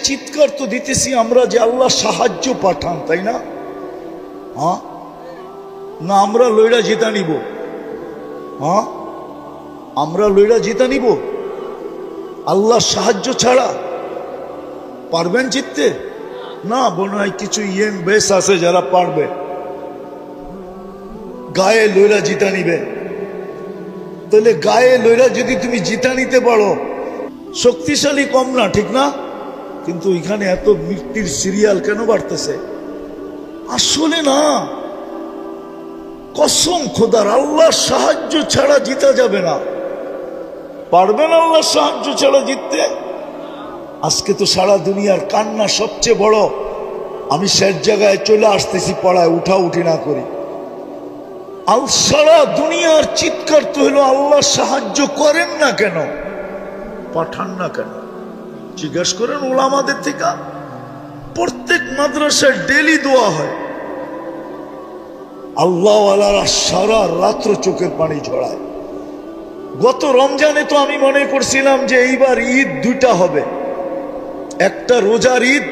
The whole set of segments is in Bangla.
চিৎকার তো দিতেছি আমরা যে আল্লাহ সাহায্য পাঠান, তাই না? হ্যাঁ না, আমরা লইরা জিতা নিব? হ্যাঁ, আমরা লইরা জিতা নিব? আল্লাহ সাহায্য ছাড়া পারবেন জিততে? না, মনে হয় কিছু ইয়ং বেশ আছে যারা পারবে, গায়ে লইরা জিতা নিবে। তাহলে গায়ে লইরা যদি তুমি জিতা নিতে পারো, শক্তিশালী কম না, ঠিক না? কিন্তু এখানে এত মৃত্যুর সিরিয়াল কেন বাড়তেছে? আসলে না, কসম খোদার, আল্লাহর সাহায্য ছাড়া জিতা যাবে না। পারবেন আল্লাহর সাহায্য ছাড়া জিততে? আজকে তো সারা দুনিয়ার কান্না সবচেয়ে বড়। আমি শেষ জায়গায় চলে আসতেছি, পড়ায় উঠা উঠি না করি। সারা দুনিয়ার চিৎকার তো হলো আল্লাহ সাহায্য করেন না কেন, পাঠান না কেন? জিজ্ঞাসা করেন ওলামাদের থেকে। প্রত্যেক মাদ্রাসায় ডেলি দোয়া হয়, আল্লাহওয়ালারা সারা রাত্র চোখের পানি ঝরায়। গত রমজানে তো আমি মনে করছিলাম যে এইবার ঈদ দুইটা হবে, একটা রোজার ঈদ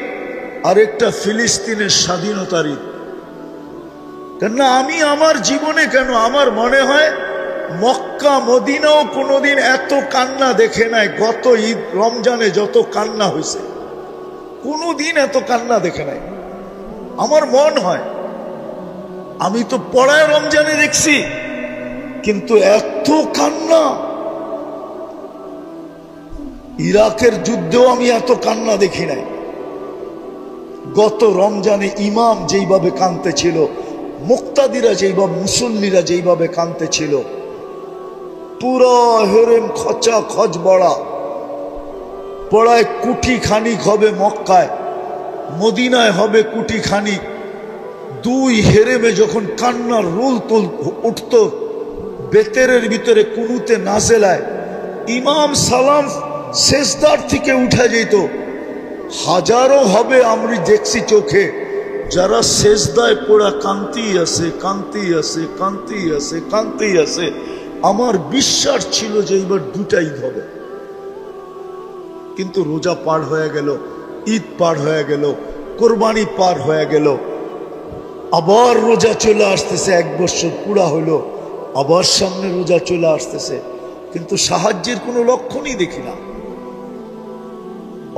আর একটা ফিলিস্তিনের স্বাধীনতার ঈদ। কেননা আমি আমার জীবনে, কেন আমার মনে হয় মক্কা মদিনাও কোনোদিন এত কান্না দেখে নাই। গত ঈদ রমজানে যত কান্না হয়েছে, কোনোদিন এত কান্না দেখে নাই আমার মন হয়। আমি তো পড়ায় রমজানে দেখছি, কিন্তু এত কান্না, ইরাকের যুদ্ধেও আমি এত কান্না দেখি নাই। গত রমজানে ইমাম যেইভাবে কাঁদতে ছিল, মুক্তাদিরা যেইভাবে, মুসল্লিরা যেইভাবে কাঁদতে ছিল, পুরো হেরেম খচা খচ বড়া, পড়ায় কুটি খানিক হবে মক্কায়, মদিনায় হবে কুটি খানিক। দুই হেরেমে যখন কান্নার রোল তোল উঠত, বেতেরের ভিতরে কুনুতে নাজেলায় ইমাম সালাম সেজদার থেকে উঠে যেত। হাজারো হবে আমি দেখছি চোখে, যারা সেজদায় পড়া কান্তি আছে, কান্তি আছে, কান্তি আছে, কান্তি আছে। আমার বিশ্বাস ছিল যে এবার দুটা ঈদ হবে, কিন্তু রোজা পার হয়ে গেল, ঈদ পার হয়ে গেল, কোরবানি পার হয়ে গেল, আবার রোজা চলে আসতেছে, 1 বছর পুরা হলো, আবার সামনে রোজা চলে আসতেছে, কিন্তু সাহায্যের কোনো লক্ষণই দেখি না।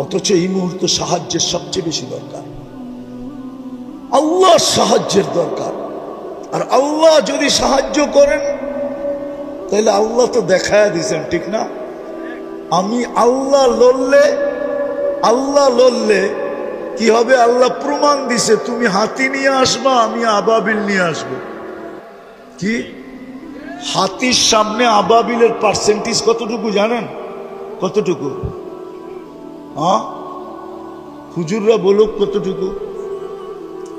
অথচ এই মুহূর্তে সাহায্যের সবচেয়ে বেশি দরকার, আল্লাহর সাহায্যের দরকার। আর আল্লাহ যদি সাহায্য করেন, তাহলে আল্লাহ তো দেখায় দিয়েছেন, ঠিক না? আমি আল্লাহ লড়লে কি হবে? আল্লাহ প্রমাণ দিছে, তুমি হাতি নিয়ে আসবা, আমি আবাবিল নিয়ে আসবো। কি হাতির সামনে আবাবিলের পার্সেন্টেজ কতটুকু জানেন? কতটুকু? হ্যাঁ, হুজুররা বলুক কতটুকু?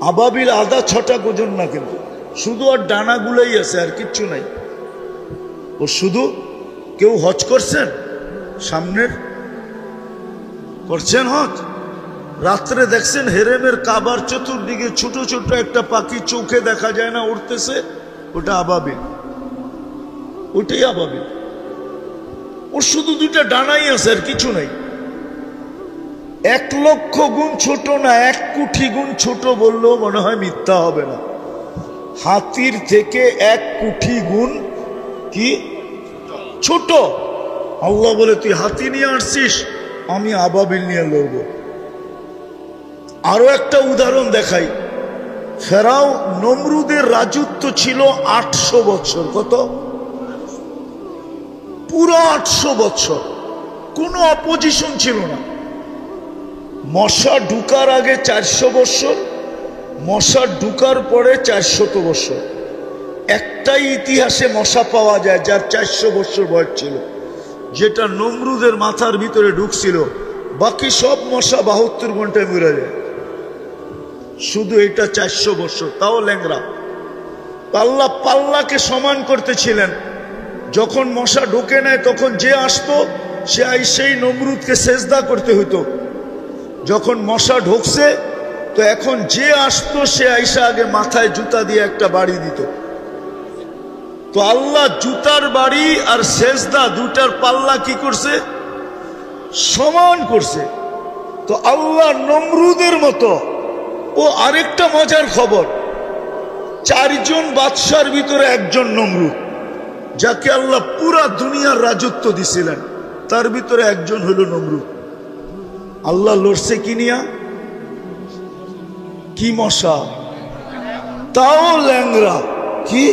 আবাবিল আধা 6টা ওজন না, কিন্তু শুধু আর ডানাগুলোই আছে, আর কিচ্ছু নাই। ও শুধু, কেউ হজ করছেন? সামনের করছেন হজ? রাত্রে দেখছেন হেরেমের কাবার চতুর্দিকে ছোট ছোট একটা পাখি চোখে দেখা যায় না, উঠতেছে? ওটা আবাবিল, ওটাই আবাবিল। ওর শুধু 2টা ডানাই আছে, আর কিছু নাই। 1 লক্ষ গুণ ছোট না, 1 কোটি গুণ ছোট বললেও মনে হয় মিথ্যা হবে না। হাতির থেকে 1 কোটি গুণ কি ছোট। আল্লাহ বলে, তুই হাতি নিয়ে আসছিস, আমি আবাবিল নিয়ে লড়ব। আরো একটা উদাহরণ দেখাই। ফেরাও নমরুদের রাজত্ব ছিল 800 বছর। কত? পুরো 800 বছর কোনো অপোজিশন ছিল না। মশা ঢুকার আগে 400 বছর, মশা ঢুকার পরে 400 বছর। একটাই ইতিহাসে মশা পাওয়া যায় যার 400 বছর বয়স ছিল, যেটা নমরুদের মাথার ভিতরে ঢুকছিল। বাকি সব মশা 72 ঘন্টায় মরে যায়, শুধু এটা 400 বছর, তাও ল্যাংরা। আল্লাহ পাল্লাকে সমান করতেছিলেন। যখন মশা ঢুকে নেয়, তখন যে আসতো সে সেই নমরুদকে সেজদা করতে হইতো। যখন মশা ঢুকছে, তো এখন যে আসতো সে আইসা আগে মাথায় জুতা দিয়ে একটা বাড়ি দিত। তো আল্লাহ জুতার বাড়ি আর সেজদা 2টার পাল্লা কি করছে? সমান করছে। তো তো আল্লাহ নমরুদের মতো। ও আরেকটা মজার খবর, 4 জন বাদশার ভিতরে একজন নমরুদ, যাকে আল্লাহ পুরা দুনিয়ার রাজত্ব দিছিলেন, তার ভিতরে একজন হলো নমরুদ। আল্লাহ লড়ছে কি নিয়া? কি মশা, তাও ল্যাংরা। কি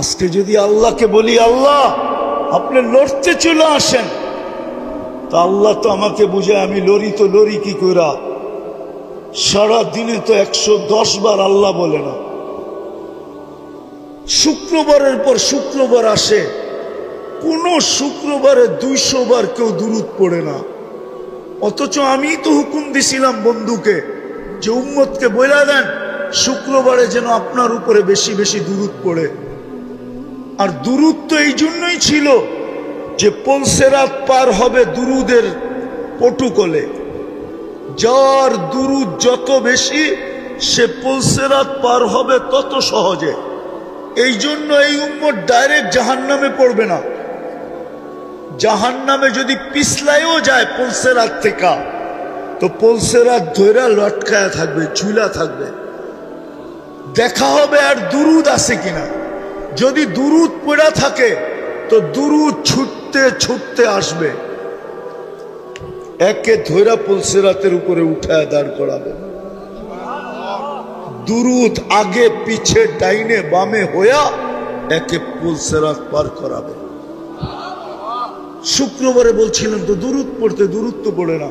আজকে যদি আল্লাহকে বলি, আল্লাহ আপনি লড়তে চলে আসেন, তা আল্লাহ তো আমাকে বুঝে আমি লড়ি, তো লড়ি কি কইরা? সারা দিনে তো 110 বার আল্লাহ বলে না। শুক্রবারের পর শুক্রবার আসে, কোন শুক্রবারে 200 বার কেউ দুরূদ পড়ে না। অথচ আমি তো হুকুম দিছিলাম বন্ধুকে যে উম্মতকে বলে দেন শুক্রবারে যেন আপনার উপরে বেশি বেশি দুরূদ পড়ে। আর দুরূদ তো এই জন্যই ছিল যে পলসেরাত পার হবে দুরুদের পটুকলে। যার দুরুদ যত বেশি, সে পলসেরাত পার হবে তত সহজে। এই জন্য এই উম্মত ডাইরেক্ট জাহান্নামে পড়বে না। জাহান্নামে যদি পিছলায়ও যায় পলসেরাত থেকে, তো পলসেরাত ধইরা লটকায়া থাকবে, ঝুলা থাকবে। দেখা হবে আর দুরুদ আছে কিনা। যদি দুরুদ পড়া থাকে তো দুরুদ ছুটতে ছুটতে আসবে, একে ধইরা পলসেরাতের উপরে উঠায় দাঁড় করাবে। দুরুদ আগে পিছে ডাইনে বামে হইয়া একে পলসেরাত পার করাবে। শুক্রবারে বলছিলেন তো দুরুদ পড়তে, দুরুদ তো পড়ে না।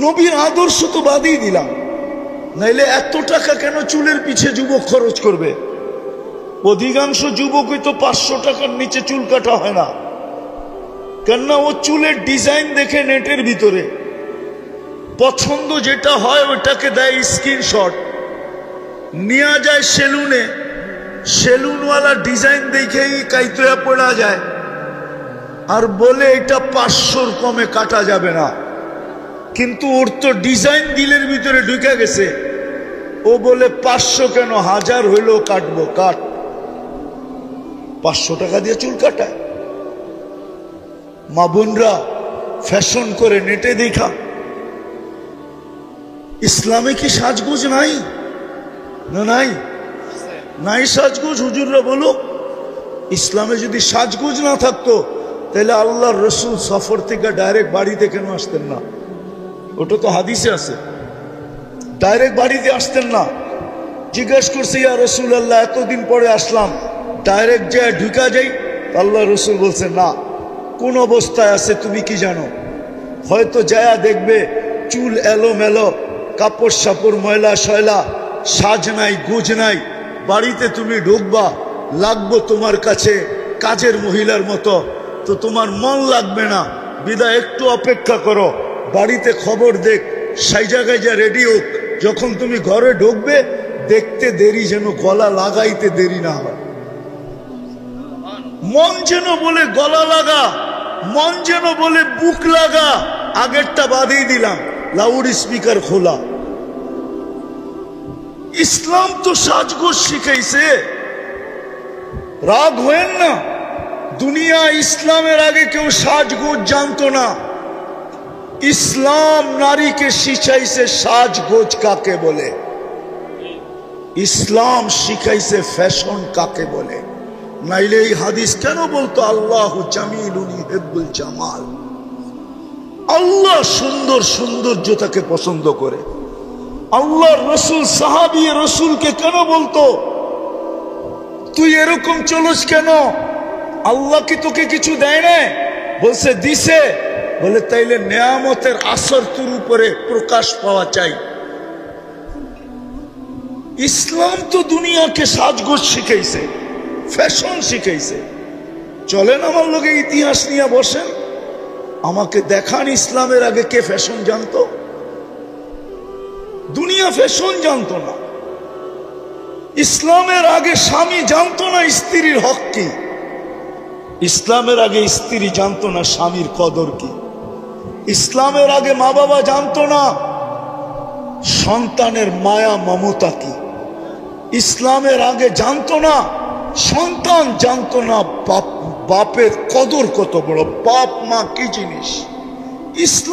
নবীর আদর্শ তো বাদই দিলাম, নাইলে এত টাকা কেন চুলের পিছে যুবক খরচ করবে? অধিকাংশ যুবকই তো 500 টাকার নিচে চুল কাটা হয় না। কেননা ও চুলের ডিজাইন দেখে নেটের ভিতরে পছন্দ যেটা হয় ওটাকে দেয় স্ক্রিনশট, নিয়ে যায় সেলুনে, সেলুনওয়ালা ডিজাইন দেখেই কাইতয়া পড়া যায়, আর বলে এটা 500-র কমে কাটা যাবে না। কিন্তু ওর তো ডিজাইন দিলের ভিতরে ঢুকে গেছে। ও বলে 500 কেন, 1000 হইলেও কাটবো, কাট। 500 টাকা দিয়ে চুল কাটায়। মা বোনরা ফ্যাশন করে নেটে দেখা। ইসলামে কি সাজগোজ নাই? না নাই? নাই সাজগোজ? হুজুররা বলো, ইসলামে যদি সাজগোজ না থাকতো তাহলে আল্লাহর রসুল সফর থেকে ডাইরেক্ট বাড়িতে কেন আসতেন না? ওটা তো হাদিসে আছে, ডাইরেক্ট বাড়িতে আসতেন না। জিজ্ঞাসা করছে, ইয়া রাসূলুল্লাহ এতদিন পরে আসলাম, ডাইরেক্ট যায় ঢুকা যাই? আল্লাহ রসুল বলছে, না, কোন অবস্থায় আছে তুমি কি জানো? হয়তো যায়া দেখবে চুল এলোমেলো, কাপড় সাপড় ময়লা শয়লা, সাজ নাই গুজ নাই। বাড়িতে তুমি ঢুকবা, লাগবো তোমার কাছে কাজের মহিলার মতো, তো তোমার মন লাগবে না। বিদায় একটু অপেক্ষা করো, বাড়িতে খবর দেখ, সেই জায়গায় যা রেডি হোক, যখন তুমি ঘরে ঢুকবে দেখতে দেরি যেন গলা লাগাইতে দেরি না হয়। মন যেন বলে গলা লাগা, মন যেন বলে বুক লাগা। আগেরটা বাদেই দিলাম, লাউড স্পিকার খোলা। ইসলাম তো সাজগোজ শিখাইছে। রাগ হয়েন না, দুনিয়া ইসলামের আগে কেউ সাজগোজ জানতো না। ইসলাম নারীকে শিখাইছে সাজগোজ কাকে বলে, ইসলাম শিখাইছে ফ্যাশন কাকে বলে। নাইলে এই হাদিস কেন বলতো আল্লাহু জামিলুন ইউহিব্বুল জামাল? আল্লাহ সুন্দর সৌন্দর্যতাকে পছন্দ করে। আল্লাহর রসুল সাহাবী রসুলকে কেন বলতো তুই এরকম চলস কেন? আল্লাহ কি তোকে কিছু দেয় না? বলছে দিছে। বলে তাইলে নেয়ামতের আসর তোর উপরে প্রকাশ পাওয়া চাই। ইসলাম তো দুনিয়াকে সাজগোজ শিখাইছে, ফ্যাশন শিখাইছে। চলেন আমার লোকে ইতিহাস নিয়ে বসেন, আমাকে দেখান ইসলামের আগে কে ফ্যাশন জানতো? দুনিয়া ফ্যাশন জানতো না। ইসলামের আগে স্বামী জানতো না স্ত্রীর হক কি। ইসলামের আগে স্ত্রী জানতো না স্বামীর কদর কি। ইসলামের আগে মা বাবা জানতো না সন্তানের মায়া মমতা কি। ইসলামের আগে জানতো না সন্তান, জানতো না বাপের কদর কত বড়, বাপ মা কি জিনিস। ইসলাম